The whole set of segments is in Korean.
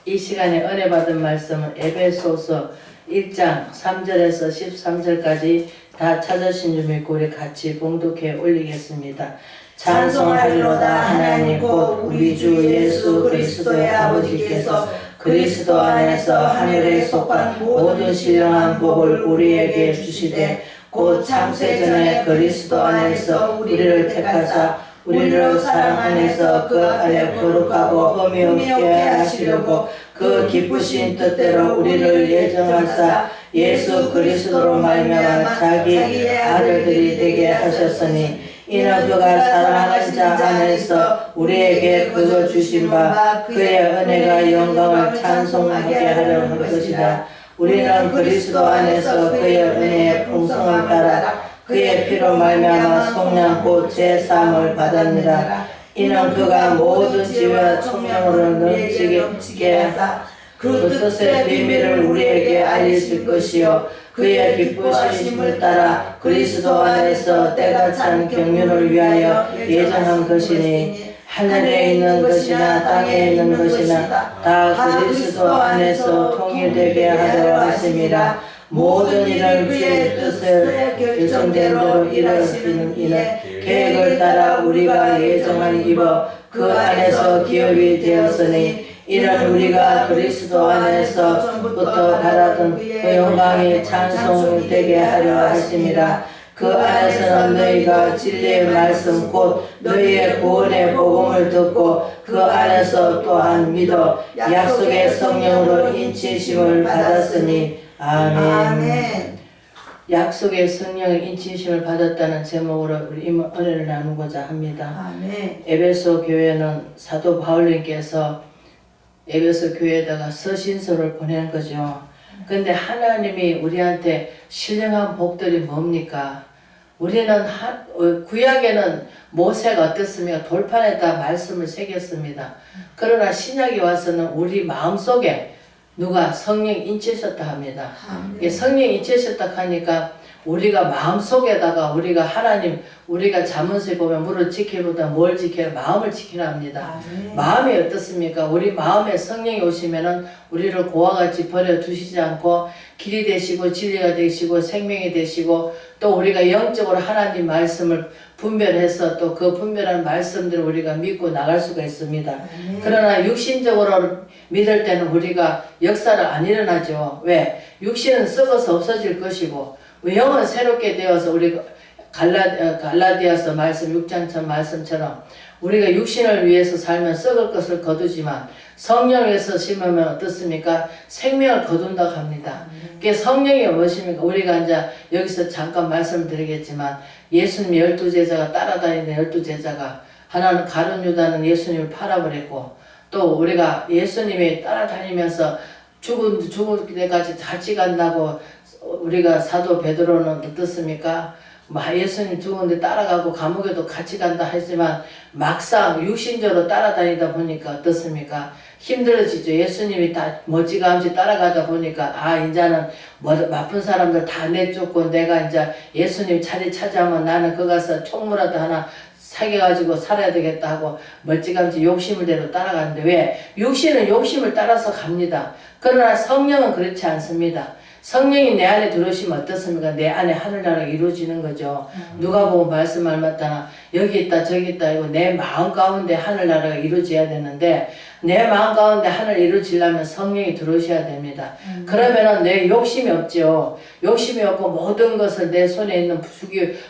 이 시간에 은혜 받은 말씀은 에베소서 1장 3절에서 13절까지 다 찾으신 줄 믿고 우리 같이 봉독해 올리겠습니다. 찬송하리로다. 하나님 곧 우리 주 예수 그리스도의 아버지께서 그리스도 안에서 하늘에 속한 모든 신령한 복을 우리에게 주시되 곧 창세전에 그리스도 안에서 우리를 택하사 우리를 사랑 안에서 그 안에 거룩하고 흠이 없게 하시려고 그 기쁘신 뜻대로 우리를 예정하사 예수 그리스도로 말미암아 자기의 아들들이 되게 하셨으니 이는 그가 사랑하는 자 안에서 우리에게 거저 주신 바 그의 은혜가 영광을 찬송하게 하려 한 것이다. 우리는 그리스도 안에서 그의 은혜의 풍성을 따라 그의 피로 말미암아 속량 곧 제사함을 받았느라. 이는 그가 모든 지혜와 총명으로 넘치게 하사 그 뜻의 비밀을 우리에게 알리실 것이요 그의 기쁘심을 따라 그리스도 안에서 때가 찬 경륜을 위하여 예정한 것이니 하늘에 있는 것이나 땅에 있는 것이나 다 그리스도 안에서 통일되게 하려 하심이라. 모든 일을 그의 뜻을 결정된 대로 일하시는 이는 계획을 따라 우리가 예정한 입어 그 안에서 기업이 되었으니 이는 우리가 그리스도 안에서 전부터 바라던 그 영광이 찬송되게 하려 하심이라. 그 안에서는 너희가 진리의 말씀 곧 너희의 구원의 복음을 듣고 그 안에서 또한 믿어 약속의 성령으로 인치심을 받았으니 아멘. 약속의 성령의 인치심을 받았다는 제목으로 우리 은혜를 나누고자 합니다. 아멘. 에베소 교회는 사도 바울님께서 에베소 교회에다가 서신서를 보낸 거죠. 근데 하나님이 우리한테 신령한 복들이 뭡니까? 우리는 구약에는 모세가 어떻습니까? 돌판에다 말씀을 새겼습니다. 그러나 신약에 와서는 우리 마음속에 누가 성령 인치셨다 합니다. 성령 인치셨다 하니까 우리가 마음속에다가 우리가 하나님 우리가 잠언서에 보면 물을 지키보다 뭘 지켜야 마음을 지키라 합니다. 마음이 어떻습니까? 우리 마음에 성령이 오시면은 우리를 고와 같이 버려 두시지 않고 길이 되시고 진리가 되시고 생명이 되시고 또 우리가 영적으로 하나님 말씀을 분별해서 또 그 분별한 말씀들을 우리가 믿고 나갈 수가 있습니다. 그러나 육신적으로 믿을 때는 우리가 역사를 안 일어나죠. 왜? 육신은 썩어서 없어질 것이고 영은 새롭게 되어서 우리 갈라디아서 말씀 6장 말씀처럼 우리가 육신을 위해서 살면 썩을 것을 거두지만 성령에서 심으면 어떻습니까? 생명을 거둔다고 합니다. 그게 성령이 무엇입니까? 우리가 이제 여기서 잠깐 말씀드리겠지만 예수님 12제자가 따라다니는 12제자가 하나는 가룟 유다는 예수님을 팔아버렸고 또 우리가 예수님이 따라다니면서 죽을 때까지 같이 간다고 우리가 사도 베드로는 어떻습니까? 예수님 죽은데 따라가고 감옥에도 같이 간다 하지만 막상 육신적으로 따라다니다 보니까 어떻습니까? 힘들어지죠. 예수님이 다 멀찌감치 따라가다 보니까 이제는 나쁜 사람들 다 내쫓고 내가 이제 예수님 자리 차지하면 나는 거 가서 총무라도 하나 사귀어가지고 살아야 되겠다 하고 멀찌감치 욕심을 대로 따라가는데 왜? 육신은 욕심을 따라서 갑니다. 그러나 성령은 그렇지 않습니다. 성령이 내 안에 들어오시면 어떻습니까? 내 안에 하늘나라가 이루어지는 거죠. 누가 보고 말씀할 마따나 여기 있다 저기 있다 이거 내 마음 가운데 하늘나라가 이루어져야 되는데 내 마음 가운데 하늘 이루어지려면 성령이 들어오셔야 됩니다. 그러면은 내 욕심이 없죠. 욕심이 없고 모든 것을 내 손에 있는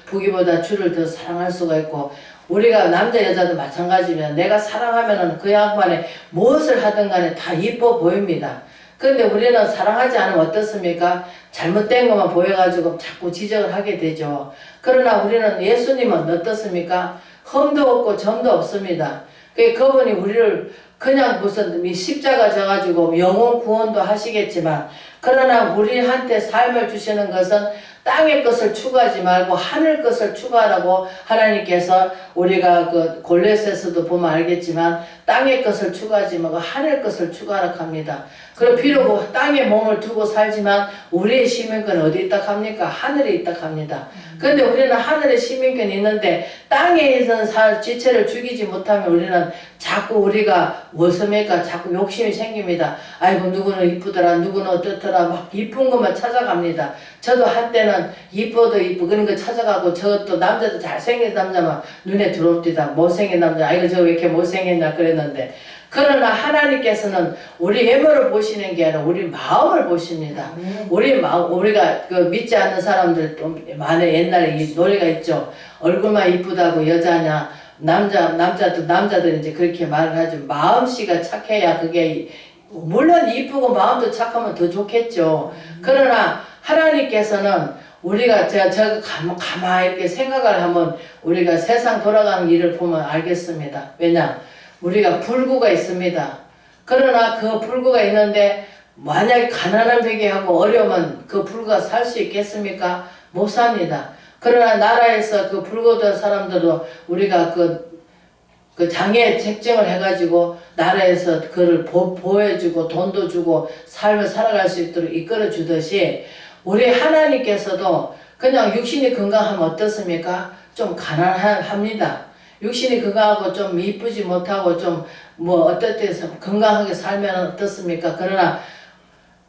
부기보다 주를 더 사랑할 수가 있고 우리가 남자 여자도 마찬가지입니다. 내가 사랑하면은 그 양반이 무엇을 하든 간에 다 이뻐 보입니다. 그런데 우리는 사랑하지 않으면 어떻습니까? 잘못된 것만 보여가지고 자꾸 지적을 하게 되죠. 그러나 우리는 예수님은 어떻습니까? 흠도 없고 점도 없습니다. 그분이 우리를 그냥 무슨 십자가 져가지고 영혼 구원도 하시겠지만 그러나 우리한테 삶을 주시는 것은 땅의 것을 추구하지 말고 하늘 것을 추구하라고 하나님께서 우리가 그 골로새서도 보면 알겠지만 땅의 것을 추구하지 말고 하늘 것을 추구하라고 합니다. 그럼 비록 땅에 몸을 두고 살지만 우리의 시민권은 어디 있다 합니까? 하늘에 있다 합니다. 그런데 우리는 하늘에 시민권이 있는데 땅에 있는 지체를 죽이지 못하면 우리는 자꾸 우리가 무엇입니까? 자꾸 욕심이 생깁니다. 아이고 누구는 이쁘더라, 누구는 어떻더라, 막 이쁜 것만 찾아갑니다. 저도 한때는 이뻐도 이쁘 그런 거 찾아가고, 저도 남자도 잘생긴 남자만 눈에 들어옵디다. 못생긴 남자, 아이고 저 왜 이렇게 못생겼나 그랬는데, 그러나 하나님께서는 우리 외모를 보시는 게 아니라 우리 마음을 보십니다. 우리 마음, 우리가 그 믿지 않는 사람들 또 많이 옛날에 이 노래가 있죠. 얼굴만 이쁘다고 여자냐, 남자들 이제 그렇게 말을 하죠. 마음씨가 착해야 그게, 물론 이쁘고 마음도 착하면 더 좋겠죠. 그러나 하나님께서는 우리가 가만히 이렇게 생각을 하면 우리가 세상 돌아가는 일을 보면 알겠습니다. 왜냐? 우리가 불구가 있습니다. 그러나 그 불구가 있는데 만약에 가난한 배기하고 어려우면 그 불구가 살 수 있겠습니까? 못 삽니다. 그러나 나라에서 그 불구된 사람들도 우리가 그 장애 책정을 해가지고 나라에서 그를 보호해주고 돈도 주고 삶을 살아갈 수 있도록 이끌어 주듯이 우리 하나님께서도 그냥 육신이 건강하면 어떻습니까? 좀 가난합니다. 육신이 건강하고 좀 이쁘지 못하고 좀 뭐 어떨 때서 건강하게 살면 어떻습니까? 그러나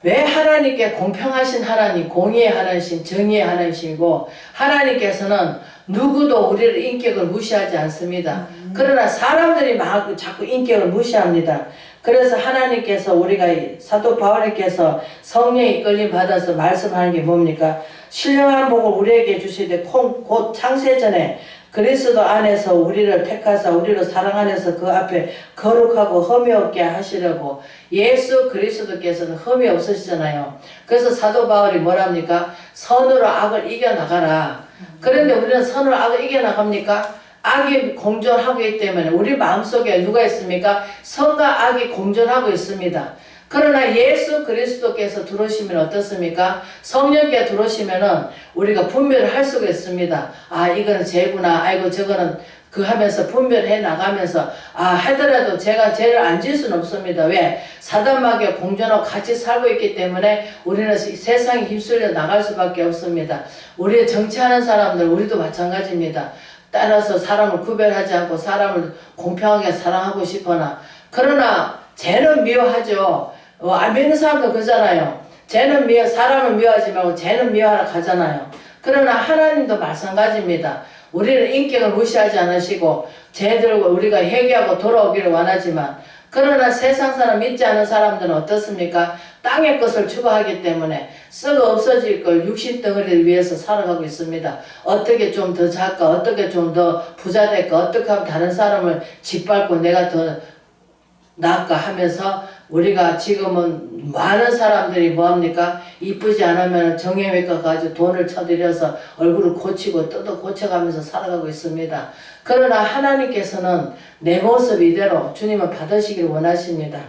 왜 하나님께 공평하신 하나님, 공의의 하나님, 정의의 하나님이시고 하나님께서는 누구도 우리를 인격을 무시하지 않습니다. 그러나 사람들이 막 자꾸 인격을 무시합니다. 그래서 하나님께서 우리가 사도 바울님께서 성령의 이끌림 받아서 말씀하는 게 뭡니까? 신령한 복을 우리에게 주시되 곧 창세전에 그리스도 안에서 우리를 택하사 우리를 사랑 안에서 그 앞에 거룩하고 흠이 없게 하시려고. 예수 그리스도께서는 흠이 없으시잖아요. 그래서 사도 바울이 뭐랍니까? 선으로 악을 이겨나가라. 그런데 우리는 선으로 악을 이겨나갑니까? 악이 공존하고 있기 때문에 우리 마음속에 누가 있습니까? 선과 악이 공존하고 있습니다. 그러나 예수 그리스도께서 들어오시면 어떻습니까? 성령께 들어오시면은 우리가 분별을 할 수가 있습니다. 아, 이거는 죄구나. 아이고, 저거는 그 하면서 분별해 나가면서, 아, 하더라도 제가 죄를 안 지을 수는 없습니다. 왜? 사단마귀와 공존하고 같이 살고 있기 때문에 우리는 세상에 휩쓸려 나갈 수밖에 없습니다. 우리 정치하는 사람들, 우리도 마찬가지입니다. 따라서 사람을 구별하지 않고 사람을 공평하게 사랑하고 싶으나, 그러나 죄는 미워하죠. 안 믿는 사람도 그러잖아요. 죄는 사람을 미워하지 말고 죄는 미워하러 가잖아요. 그러나 하나님도 마찬가지입니다. 우리는 인격을 무시하지 않으시고 죄들과 우리가 회개하고 돌아오기를 원하지만, 그러나 세상 사람 믿지 않은 사람들은 어떻습니까? 땅의 것을 추구하기 때문에 썩어 없어질 걸 육신 덩어리를 위해서 살아가고 있습니다. 어떻게 좀 더 작가, 어떻게 좀 더 부자 될까, 어떻게 하면 다른 사람을 짓밟고 내가 더 나을까 하면서 우리가 지금은 많은 사람들이 뭐합니까? 이쁘지 않으면 정형외과 가지고 돈을 쳐들여서 얼굴을 고치고 뜯어 고쳐가면서 살아가고 있습니다. 그러나 하나님께서는 내 모습 이대로 주님은 받으시기를 원하십니다.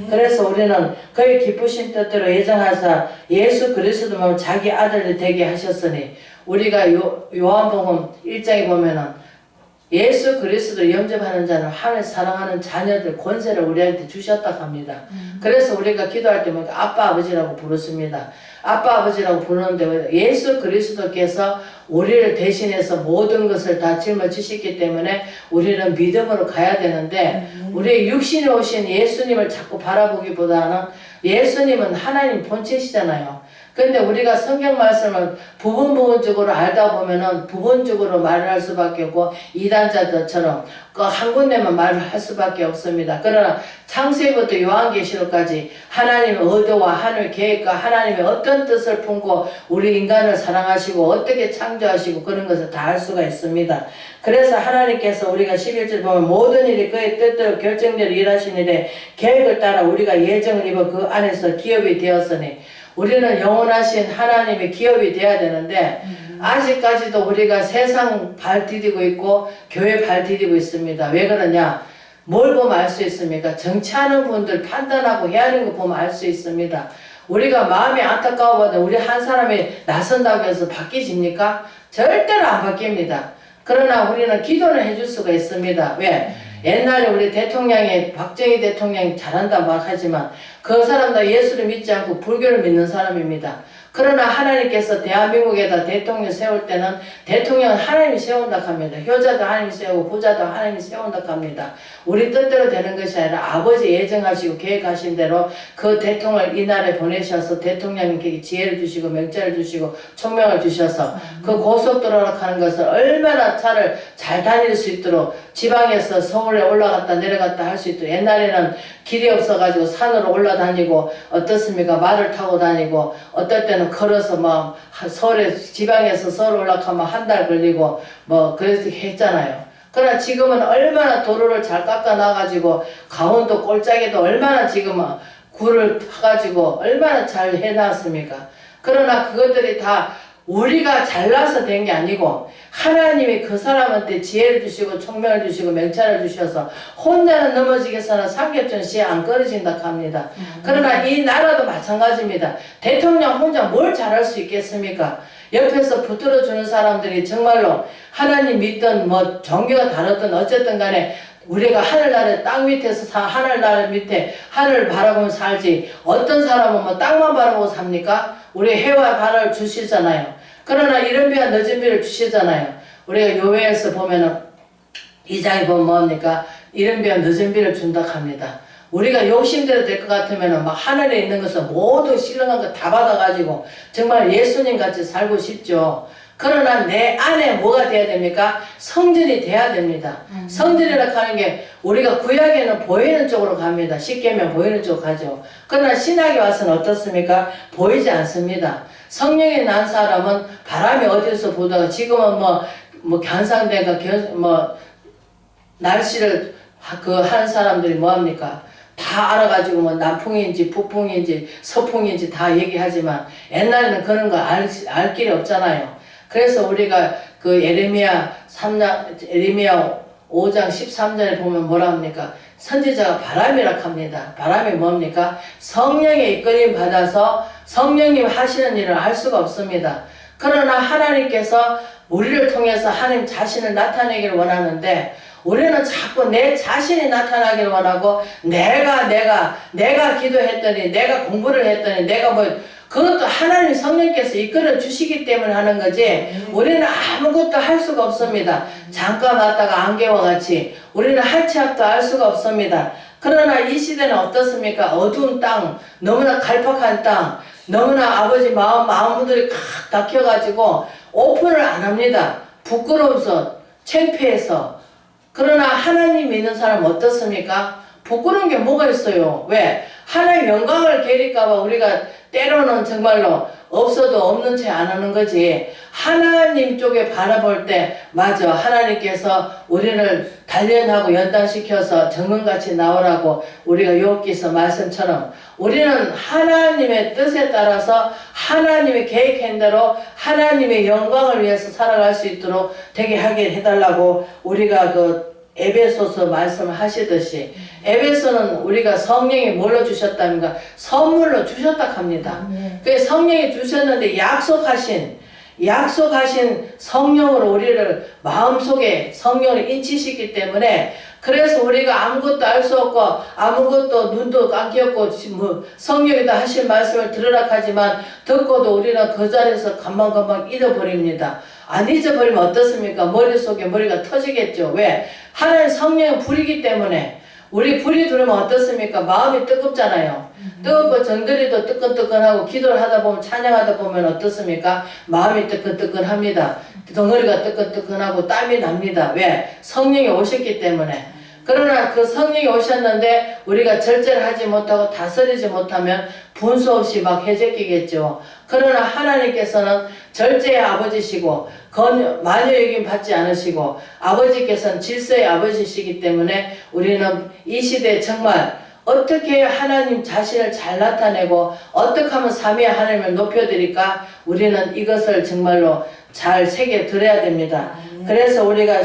그래서 우리는 그의 기쁘신 뜻대로 예정하사 예수 그리스도만 자기 아들이 되게 하셨으니, 우리가 요한복음 1장에 보면은 예수 그리스도를 영접하는 자는 하나님 사랑하는 자녀들 권세를 우리한테 주셨다 합니다. 그래서 우리가 기도할 때 보니까 아빠 아버지라고 부르습니다. 아빠 아버지라고 부르는데 예수 그리스도께서 우리를 대신해서 모든 것을 다 짊어지셨기 때문에 우리는 믿음으로 가야 되는데, 우리의 육신에 오신 예수님을 자꾸 바라보기보다는 예수님은 하나님 본체시잖아요. 근데 우리가 성경 말씀을 부분적으로 알다 보면은 부분적으로 말을 할 수밖에 없고 이단자들처럼 그 한 군데만 말을 할 수밖에 없습니다. 그러나 창세기부터 요한계시록까지 하나님의 의도와 하늘 계획과 하나님의 어떤 뜻을 품고 우리 인간을 사랑하시고 어떻게 창조하시고 그런 것을 다 알 수가 있습니다. 그래서 하나님께서 우리가 11절 보면 모든 일이 그의 뜻대로 결정대로 일하신 일에 계획을 따라 우리가 예정을 입어 그 안에서 기업이 되었으니, 우리는 영원하신 하나님의 기업이 돼야 되는데 아직까지도 우리가 세상 발 디디고 있고 교회 발 디디고 있습니다. 왜 그러냐? 뭘 보면 알 수 있습니까? 정치하는 분들 판단하고 해야 하는 거 보면 알 수 있습니다. 우리가 마음이 안타까워도 우리 한 사람이 나선다고 해서 바뀌집니까? 절대로 안 바뀝니다. 그러나 우리는 기도는 해줄 수가 있습니다. 왜? 옛날에 우리 대통령이 박정희 대통령이 잘한다 막 하지만 그 사람도 예수를 믿지 않고 불교를 믿는 사람입니다. 그러나 하나님께서 대한민국에다 대통령 세울 때는 대통령은 하나님이 세운다 합니다. 효자도 하나님이 세우고 부자도 하나님이 세운다 합니다. 우리 뜻대로 되는 것이 아니라 아버지 예정하시고 계획하신 대로 그 대통령을 이 나라에 보내셔서 대통령님께 지혜를 주시고 명찰을 주시고 총명을 주셔서 그 고속도로로 가는 것을 얼마나 차를 잘 다닐 수 있도록 지방에서 서울에 올라갔다 내려갔다 할 수 있도록 옛날에는 길이 없어가지고 산으로 올라다니고 어떻습니까? 말을 타고 다니고 어떨 때는 걸어서 막 서울에 지방에서 서울 올라가면 한 달 걸리고 뭐 그래서 했잖아요. 그러나 지금은 얼마나 도로를 잘 깎아놔가지고 강원도 꼴짝에도 얼마나 지금 굴을 파가지고 얼마나 잘 해놨습니까? 그러나 그것들이 다 우리가 잘나서 된 게 아니고 하나님이 그 사람한테 지혜를 주시고 총명을 주시고 명찰을 주셔서 혼자는 넘어지겠으나 삼겹전 씨에 안 끊어진다 합니다. 그러나 이 나라도 마찬가지입니다. 대통령 혼자 뭘 잘할 수 있겠습니까? 옆에서 붙들어주는 사람들이 정말로 하나님 믿든 뭐 종교가 다르든 어쨌든 간에 우리가 하늘나라 땅 밑에서 하늘나라 밑에 하늘을 바라보면 살지 어떤 사람은 뭐 땅만 바라보고 삽니까? 우리 해와 발을 주시잖아요. 그러나 이른 비와 늦은 비를 주시잖아요. 우리가 요회에서 보면은 2장에 보면 뭡니까? 이른 비와 늦은 비를 준다 합니다. 우리가 욕심대로 될 것 같으면은 막 하늘에 있는 것을 모두 신령한 거 다 받아가지고 정말 예수님 같이 살고 싶죠. 그러나 내 안에 뭐가 돼야 됩니까? 성전이 돼야 됩니다. 성전이라고 하는 게 우리가 구약에는 보이는 쪽으로 갑니다. 십계명 보이는 쪽으로 가죠. 그러나 신약에 와서는 어떻습니까? 보이지 않습니다. 성령이 난 사람은 바람이 어디서 보다가 지금은 뭐 견상대가 날씨를 하는 사람들이 뭐합니까? 다 알아가지고 뭐 남풍인지 북풍인지 서풍인지 다 얘기하지만 옛날에는 그런 거 알 길이 없잖아요. 그래서 우리가 그 예레미야 5장 13절에 보면 뭐라 합니까? 선지자가 바람이라 합니다. 바람이 뭡니까? 성령의 이끌림 받아서 성령님 하시는 일을 알 수가 없습니다. 그러나 하나님께서 우리를 통해서 하나님 자신을 나타내기를 원하는데 우리는 자꾸 내 자신이 나타나기를 원하고 내가 기도했더니 내가 공부를 했더니 내가 그것도 하나님 성령께서 이끌어 주시기 때문에 하는 거지 우리는 아무것도 할 수가 없습니다. 잠깐 왔다가 안개와 같이 우리는 할치 앞도 알 수가 없습니다. 그러나 이 시대는 어떻습니까? 어두운 땅, 너무나 갈팍한 땅, 너무나 아버지 마음들이 칵 닫혀가지고 오픈을 안 합니다. 부끄러워서 창피해서. 그러나 하나님 믿는 사람 어떻습니까? 부끄러운 게 뭐가 있어요? 왜? 하나님 영광을 게릴까봐 우리가 때로는 정말로 없어도 없는 채 안 하는 거지. 하나님 쪽에 바라볼 때 맞아 하나님께서 우리를 단련하고 연단시켜서 정금같이 나오라고 우리가 욥기서 말씀처럼 우리는 하나님의 뜻에 따라서 하나님의 계획한 대로 하나님의 영광을 위해서 살아갈 수 있도록 되게 하게 해달라고 우리가 그 에베소서 말씀을 하시듯이 에베소는 우리가 성령이 뭘로 주셨답니까? 선물로 주셨다 합니다. 그 성령이 주셨는데 약속하신 성령으로 우리를 마음속에 성령을 인치시기 때문에 그래서 우리가 아무것도 알 수 없고 아무것도 눈도 감겼고 성령이다 하신 말씀을 들으라 하지만 듣고도 우리는 그 자리에서 금방금방 잊어버립니다. 안 잊어버리면 어떻습니까? 머릿속에 머리가 터지겠죠. 왜? 하나님 성령은 불이기 때문에 우리 불이 들어오면 어떻습니까? 마음이 뜨겁잖아요. 뜨겁고 정들이도 뜨끈뜨끈하고 기도를 하다 보면 찬양하다 보면 어떻습니까? 마음이 뜨끈뜨끈합니다. 덩어리가 뜨끈뜨끈하고 땀이 납니다. 왜? 성령이 오셨기 때문에. 그러나 그 성령이 오셨는데 우리가 절제를 하지 못하고 다스리지 못하면 분수 없이 막 해제끼겠죠. 그러나 하나님께서는 절제의 아버지시고 마녀에게 받지 않으시고 아버지께서는 질서의 아버지시기 때문에 우리는 이 시대에 정말 어떻게 하나님 자신을 잘 나타내고 어떻게 하면 삼위의 하나님을 높여드릴까 우리는 이것을 정말로 잘 새겨 들어야 됩니다. 그래서 우리가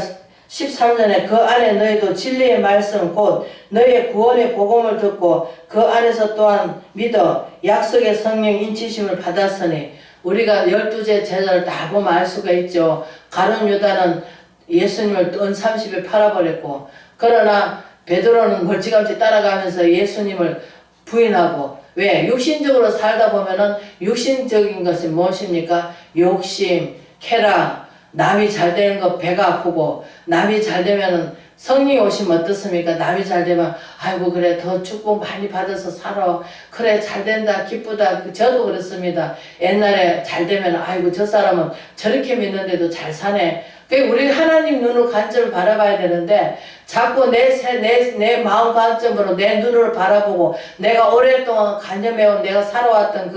13절에 그 안에 너희도 진리의 말씀 곧 너희의 구원의 복음을 듣고 그 안에서 또한 믿어 약속의 성령 인치심을 받았으니 우리가 12제 제자를 다 보면 알 수가 있죠. 가룟 유다는 예수님을 은 30에 팔아버렸고 그러나 베드로는 멀찌감치 따라가면서 예수님을 부인하고 왜? 육신적으로 살다 보면은 육신적인 것이 무엇입니까? 욕심, 쾌락, 남이 잘 되는 거 배가 아프고 남이 잘 되면은 성령이 오시면 어떻습니까? 남이 잘 되면 아이고 그래 더 축복 많이 받아서 살아 그래 잘 된다 기쁘다 저도 그렇습니다. 옛날에 잘 되면 아이고 저 사람은 저렇게 믿는데도 잘 사네. 우리 하나님 눈으로 관점을 바라봐야 되는데 자꾸 내 마음 관점으로 내 눈으로 바라보고 내가 오랫동안 간념해온 내가 살아왔던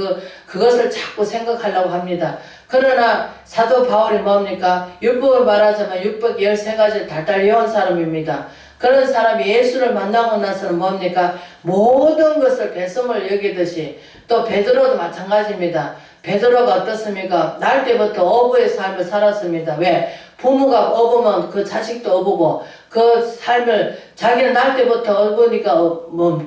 그것을 자꾸 생각하려고 합니다. 그러나 사도 바울이 뭡니까? 율법을 말하자면 율법 13가지를 달달 외운 사람입니다. 그런 사람이 예수를 만나고 나서는 뭡니까? 모든 것을 배심을 여기듯이 또 베드로도 마찬가지입니다. 베드로가 어떻습니까? 날 때부터 어부의 삶을 살았습니다. 왜? 부모가 어부면 그 자식도 어부고 그 삶을 자기는 날 때부터 어부니까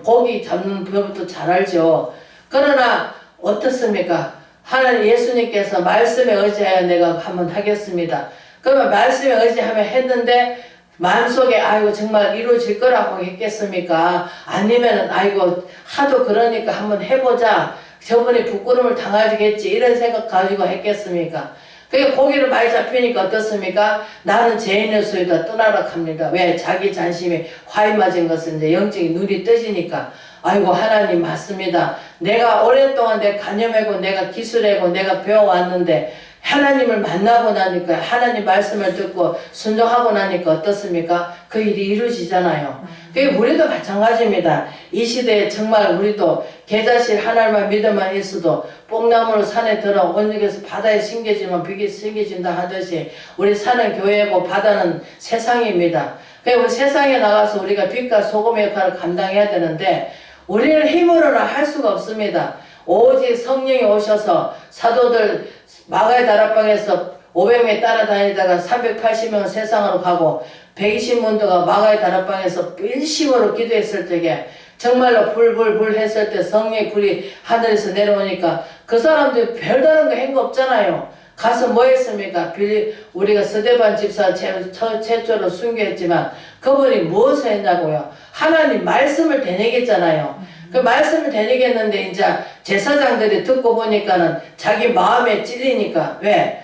고기 잡는 법도 잘 알죠. 그러나 어떻습니까? 하나님 예수님께서 말씀에 의지하여 내가 한번 하겠습니다. 그러면 말씀에 의지하며 했는데 마음속에 아이고 정말 이루어질 거라고 했겠습니까? 아니면은 아이고 하도 그러니까 한번 해보자. 저분이 부끄러움을 당하겠지 이런 생각 가지고 했겠습니까? 그게 고기를 많이 잡히니까 어떻습니까? 나는 죄인으로서이다 떠나라 합니다. 왜? 자기 자신이 화인 맞은 것은 이제 영적인 눈이 떠지니까 아이고 하나님 맞습니다. 내가 오랫동안 내가 간념하고 내가 기술하고 내가 배워왔는데 하나님을 만나고 나니까 하나님 말씀을 듣고 순종하고 나니까 어떻습니까? 그 일이 이루어지잖아요. 그게 우리도 마찬가지입니다. 이 시대에 정말 우리도 계자실 하나님만 믿어만 있어도 뽕나무로 산에 들어 온역에서 바다에 심겨지면 비이 심겨진다 하듯이 우리 산은 교회고 바다는 세상입니다. 그리고 세상에 나가서 우리가 빛과 소금의 역할을 감당해야 되는데 우리는 힘으로는 할 수가 없습니다. 오직 성령이 오셔서 사도들 마가의 다락방에서 500명이 따라다니다가 380명은 세상으로 가고 120문도가 마가의 다락방에서 일심으로 기도했을 때에 정말로 불 했을 때 성령의 불이 하늘에서 내려오니까 그 사람들이 별다른 거 한 거 없잖아요. 가서 뭐 했습니까? 우리가 스데반 집사 최초로 순교했지만 그분이 무엇을 했냐고요? 하나님 말씀을 되뇌겠잖아요. 그 말씀을 되뇌겠는데 이제 제사장들이 듣고 보니까는 자기 마음에 찔리니까 왜?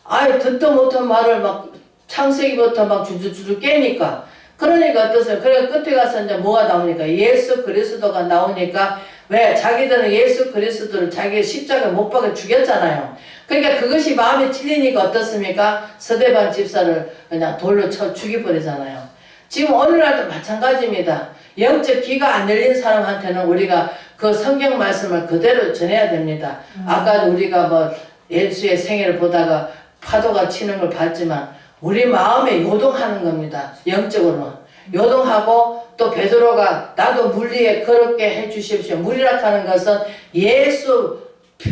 아유 듣도 못한 말을 막 창세기부터 막 주주주주 깨니까 그러니까 어떠세요? 그래 끝에 가서 이제 뭐가 나오니까 예수 그리스도가 나오니까 왜? 자기들은 예수 그리스도를 자기 십자가에 못 박아 죽였잖아요. 그러니까 그것이 마음에 찔리니까 어떻습니까? 스데반 집사를 그냥 돌로 쳐 죽여버리잖아요. 지금 오늘날도 마찬가지입니다. 영적 귀가 안 열린 사람한테는 우리가 그 성경 말씀을 그대로 전해야 됩니다. 아까도 우리가 뭐 예수의 생애를 보다가 파도가 치는 걸 봤지만 우리 마음에 요동하는 겁니다. 영적으로 요동하고 또 베드로가 나도 물 위에 걸었게 해주십시오. 물이라 하는 것은 예수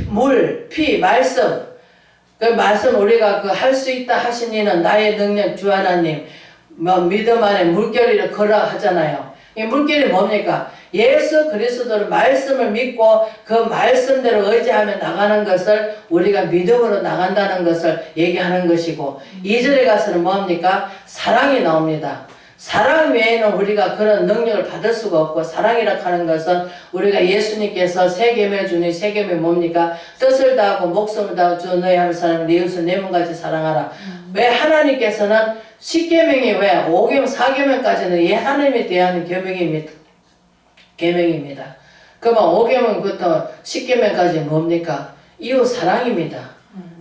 물, 피, 말씀 그 말씀 우리가 그 할 수 있다 하신 이는 나의 능력 주 하나님 뭐 믿음 안에 물결이를 걸어 하잖아요. 이 물결이 뭡니까? 예수 그리스도를 말씀을 믿고 그 말씀대로 의지하며 나가는 것을 우리가 믿음으로 나간다는 것을 얘기하는 것이고 2절에 가서는 뭡니까? 사랑이 나옵니다. 사랑 외에는 우리가 그런 능력을 받을 수가 없고 사랑이라 하는 것은 우리가 예수님께서 세 계명 중에 세 계명이 뭡니까? 뜻을 다하고 목숨을 다하고 주 너희 한 사람을 네 이웃을 내 몸같이 사랑하라. 왜 하나님께서는 10계명이 왜 5계명 4계명까지는 예 하나님에 대한 계명입니다. 그러면 5계명부터 10계명까지 뭡니까? 이웃 사랑입니다.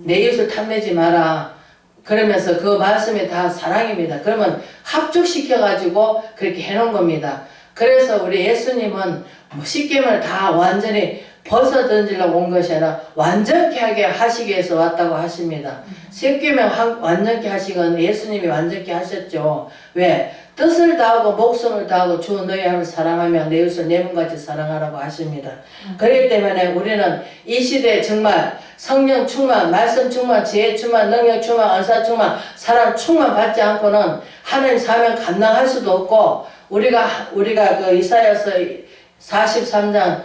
내 이웃을 탐내지 마라. 그러면서 그 말씀이 다 사랑입니다. 그러면 합죽시켜가지고 그렇게 해놓은 겁니다. 그래서 우리 예수님은 10계명을 다 완전히 벗어던지려고 온 것이 아니라 완전케 하게 하시기 위해서 왔다고 하십니다. 10계명 완전케 하시건 예수님이 완전케 하셨죠. 왜? 뜻을 다하고 목숨을 다하고 주 너희 하나님을 사랑하며 내 이웃을 내 몸같이 사랑하라고 하십니다. 그렇기 때문에 우리는 이 시대에 정말 성령 충만, 말씀 충만, 지혜 충만, 능력 충만, 은사 충만, 사랑 충만 받지 않고는 하나님 사명 감당할 수도 없고 우리가 그 이사야서 43장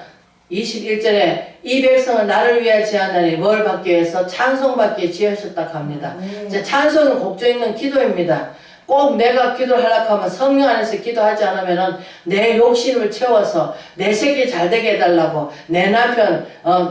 21절에 이 백성은 나를 위하여 지었나니 뭘 받기 위해서 찬송받기 지으셨다 합니다. 찬송은 곡조 있는 기도입니다. 꼭 내가 기도를 하려고 하면 성령 안에서 기도하지 않으면 내 욕심을 채워서 내 새끼 잘 되게 해달라고, 내 남편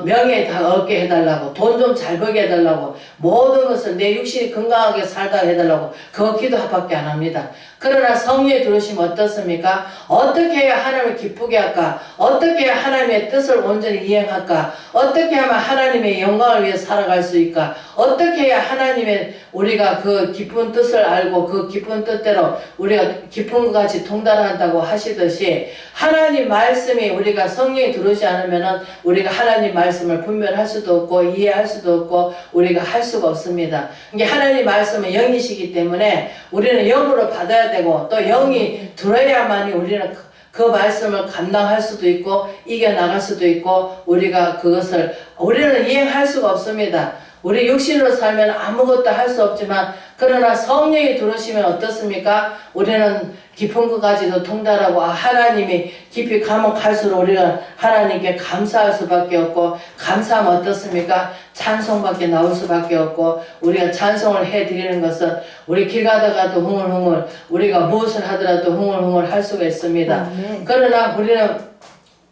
명예 다 얻게 해달라고, 돈 좀 잘 벌게 해달라고, 모든 것을 내 육신이 건강하게 살다 해달라고 그거 기도밖에 안 합니다. 그러나 성령이 들으시면 어떻습니까? 어떻게 해야 하나님을 기쁘게 할까? 어떻게 해야 하나님의 뜻을 온전히 이행할까? 어떻게 하면 하나님의 영광을 위해 살아갈 수 있을까? 어떻게 해야 하나님의 우리가 그 기쁜 뜻을 알고 그 기쁜 뜻대로 우리가 기쁜 것 같이 통달한다고 하시듯이 하나님 말씀이 우리가 성령이 들어오지 않으면 우리가 하나님 말씀을 분별할 수도 없고 이해할 수도 없고 우리가 할 수가 없습니다. 이게 하나님 말씀은 영이시기 때문에 우리는 영으로 받아야 되고 또 영이 들어야만이 우리는 그 말씀을 감당할 수도 있고 이겨나갈 수도 있고 우리는 이행할 수가 없습니다. 우리 육신으로 살면 아무것도 할 수 없지만 그러나 성령이 들어오시면 어떻습니까? 우리는 깊은 것까지도 통달하고 하나님이 깊이 가면 갈수록 우리가 하나님께 감사할 수밖에 없고 감사하면 어떻습니까? 찬송밖에 나올 수밖에 없고 우리가 찬송을 해드리는 것은 우리 길 가다가도 흥얼흥얼 우리가 무엇을 하더라도 흥얼흥얼 할 수가 있습니다. 그러나 우리는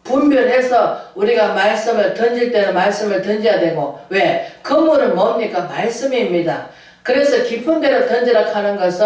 분별해서 우리가 말씀을 던질 때는 말씀을 던져야 되고 왜? 그물은 뭡니까? 말씀입니다. 그래서 깊은 데로 던지라 하는 것은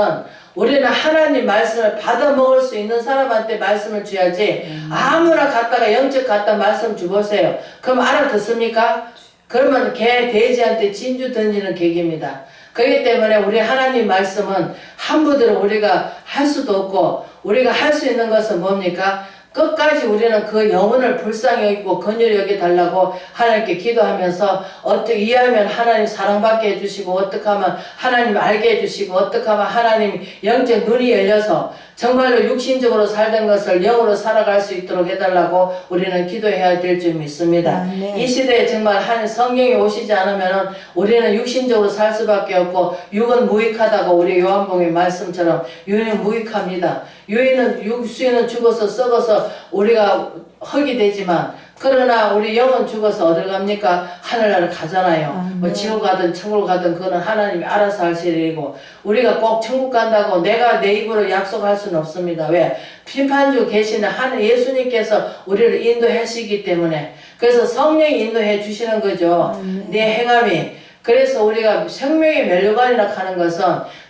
우리는 하나님 말씀을 받아 먹을 수 있는 사람한테 말씀을 줘야지 아무나 갖다가 영적 갖다 말씀 주보세요. 그럼 알아듣습니까? 그러면 개 돼지한테 진주 던지는 객입니다. 그렇기 때문에 우리 하나님 말씀은 함부로 우리가 할 수도 없고 우리가 할 수 있는 것은 뭡니까? 끝까지 우리는 그 영혼을 불쌍히 여기고 긍휼히 여겨달라고 하나님께 기도하면서 어떻게 이해하면 하나님 사랑받게 해주시고 어떻게 하면 하나님 알게 해주시고 어떻게 하면 하나님 영적 눈이 열려서 정말로 육신적으로 살던 것을 영으로 살아갈 수 있도록 해달라고 우리는 기도해야 될 줄 믿습니다. 이 시대에 정말 한 성령이 오시지 않으면 우리는 육신적으로 살 수밖에 없고 육은 무익하다고 우리 요한복음의 말씀처럼 육은 무익합니다. 육수에는 죽어서 썩어서 우리가 흙이 되지만 그러나 우리 영은 죽어서 어딜 갑니까? 하늘나라를 가잖아요. 뭐 지옥 가든 천국 가든 그거는 하나님이 알아서 하실 일이고 우리가 꼭 천국 간다고 내가 내 입으로 약속할 수는 없습니다. 왜? 심판주 계시는 예수님께서 우리를 인도하시기 때문에 그래서 성령이 인도해 주시는 거죠. 내 행함이. 그래서 우리가 생명의 멸류관이라 하는 것은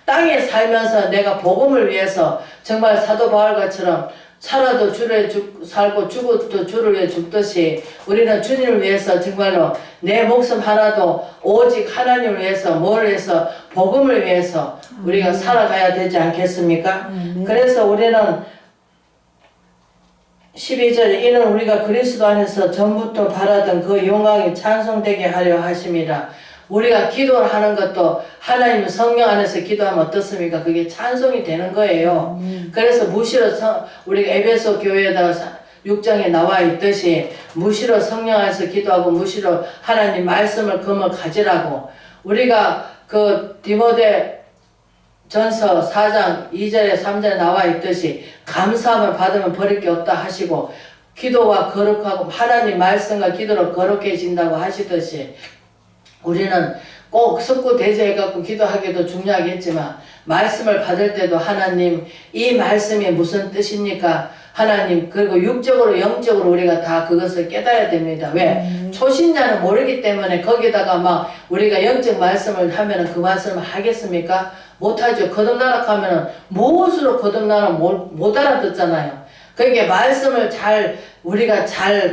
땅에 살면서 내가 복음을 위해서 정말 사도 바울과처럼 살아도 주를 살고 죽어도 주를 위해 죽듯이 우리는 주님을 위해서 정말로 내 목숨 하나도 오직 하나님을 위해서 뭘 위해서 복음을 위해서 우리가 살아가야 되지 않겠습니까? 그래서 우리는 12절에 이는 우리가 그리스도 안에서 전부터 바라던 그 영광이 찬송되게 하려 하심이라. 우리가 기도를 하는 것도 하나님 성령 안에서 기도하면 어떻습니까? 그게 찬송이 되는 거예요. 그래서 무시로 우리가 에베소 교회에다가 6장에 나와 있듯이 무시로 성령 안에서 기도하고 무시로 하나님 말씀을 금을 가지라고 우리가 그 디모데 전서 4장 2절에 3절에 나와 있듯이 감사함을 받으면 버릴 게 없다 하시고 기도와 거룩하고 하나님 말씀과 기도로 거룩해진다고 하시듯이 우리는 꼭 석구 대제해갖고 기도하기도 중요하겠지만 말씀을 받을 때도 하나님 이 말씀이 무슨 뜻입니까? 하나님 그리고 육적으로 영적으로 우리가 다 그것을 깨달아야 됩니다. 왜? 초신자는 모르기 때문에 거기다가 막 우리가 영적 말씀을 하면은 그 말씀을 하겠습니까? 못하죠. 거듭나라 하면은 무엇으로 거듭나라 못 알아듣잖아요. 그러니까 말씀을 우리가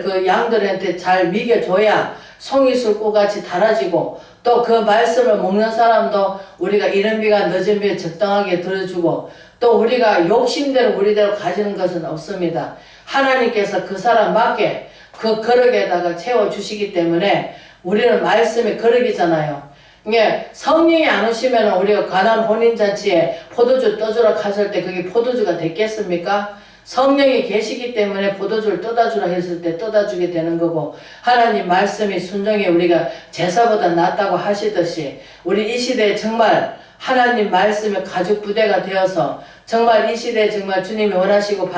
그 양들한테 잘 미겨줘야 송이술꽃 같이 달아지고 또 그 말씀을 먹는 사람도 우리가 이른 비가 늦은 비에 적당하게 들어주고 또 우리가 욕심대로 우리대로 가지는 것은 없습니다. 하나님께서 그 사람 맞게 그 거룩에다가 채워주시기 때문에 우리는 말씀의 거룩이잖아요. 이게 성령이 안 오시면 우리가 관한 혼인잔치에 포도주 떠주라 하실 때 그게 포도주가 됐겠습니까? 성령이 계시기 때문에 포도주를 떠다주라 했을 때 떠다주게 되는 거고, 하나님 말씀이 순종이 우리가 제사보다 낫다고 하시듯이 우리 이 시대에 정말 하나님 말씀의 가죽 부대가 되어서 정말 이 시대에 정말 주님이 원하시고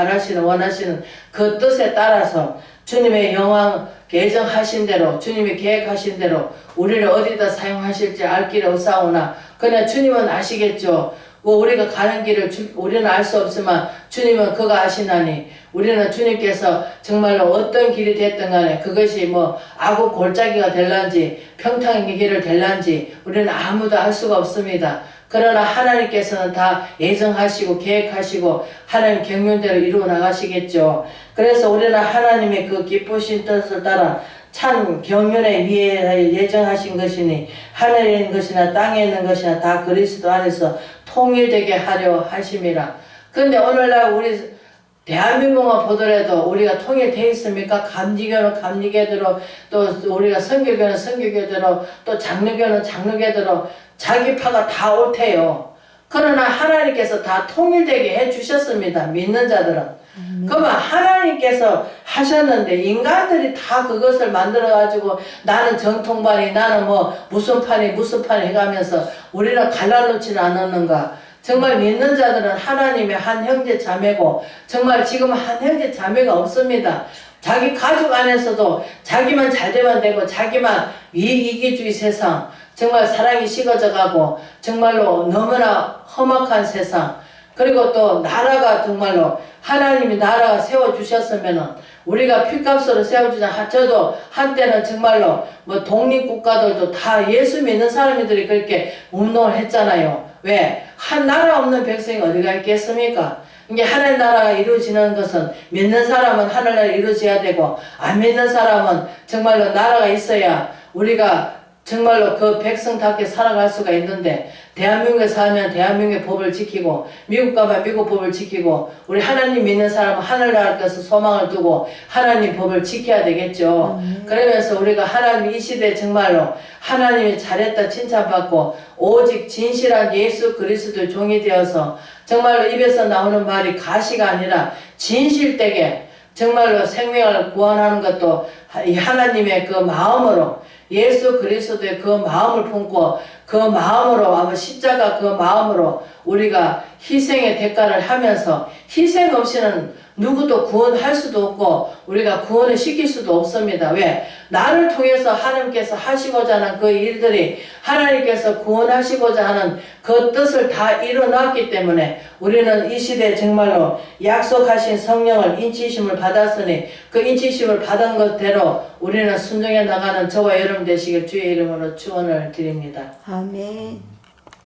원하시는 그 뜻에 따라서 주님의 영광 예정하신 대로 주님이 계획하신 대로 우리를 어디다 사용하실지 알 길이 없사오나 그냥 주님은 아시겠죠. 우리가 가는 길을 우리는 알 수 없지만 주님은 그가 아시나니 우리는 주님께서 정말로 어떤 길이 됐든 간에 그것이 뭐 아구 골짜기가 될란지 평탄의 길을 될란지 우리는 아무도 알 수가 없습니다. 그러나 하나님께서는 다 예정하시고 계획하시고 하나님 경륜대로 이루어 나가시겠죠. 그래서 우리는 하나님의 그 기쁘신 뜻을 따라 참 경륜에 위에 예정하신 것이니 하늘에 있는 것이나 땅에 있는 것이나 다 그리스도 안에서 통일되게 하려 하심이라. 근데 오늘날 우리 대한민국만 보더라도 우리가 통일되어 있습니까? 감리교는 감리교대로 또 우리가 선교교는 선교교대로 또 장로교는 장로교대로 자기 파가 다 옳대요. 그러나 하나님께서 다 통일되게 해주셨습니다. 믿는 자들은. 그러면 하나님께서 하셨는데 인간들이 다 그것을 만들어가지고 나는 정통반이 나는 뭐 무슨 판이 해가면서 우리는 갈라놓지는 않았는가. 정말 믿는 자들은 하나님의 한 형제 자매고 정말 지금 한 형제 자매가 없습니다. 자기 가족 안에서도 자기만 잘되면 되고 자기만 이기주의 세상 정말 사랑이 식어져 가고 정말로 너무나 험악한 세상 그리고 또 나라가 정말로 하나님이 나라가 세워주셨으면은 우리가 핏값으로 세워주자 저도 한때는 정말로 뭐 독립국가들도 다 예수 믿는 사람들이 그렇게 운동을 했잖아요. 왜? 한 나라 없는 백성이 어디가 있겠습니까? 이게 하나님 나라가 이루어지는 것은 믿는 사람은 하늘나라 이루어져야 되고 안 믿는 사람은 정말로 나라가 있어야 우리가 정말로 그 백성답게 살아갈 수가 있는데 대한민국에 살면 대한민국의 법을 지키고 미국 가면 미국 법을 지키고 우리 하나님 믿는 사람은 하늘나라께서 소망을 두고 하나님 법을 지켜야 되겠죠. 그러면서 우리가 하나님 이 시대에 정말로 하나님이 잘했다 칭찬받고 오직 진실한 예수 그리스도의 종이 되어서 정말로 입에서 나오는 말이 가시가 아니라 진실되게 정말로 생명을 구원하는 것도 하나님의 그 마음으로 예수 그리스도의 그 마음을 품고 그 마음으로 아마 십자가 그 마음으로 우리가 희생의 대가를 하면서 희생 없이는 누구도 구원할 수도 없고 우리가 구원을 시킬 수도 없습니다. 왜? 나를 통해서 하나님께서 하시고자 하는 그 일들이 하나님께서 구원하시고자 하는 그 뜻을 다 이뤄놨기 때문에 우리는 이 시대에 정말로 약속하신 성령을 인치심을 받았으니 그 인치심을 받은 것대로 우리는 순종해 나가는 저와 여러분 되시길 주의 이름으로 축원을 드립니다. 아멘.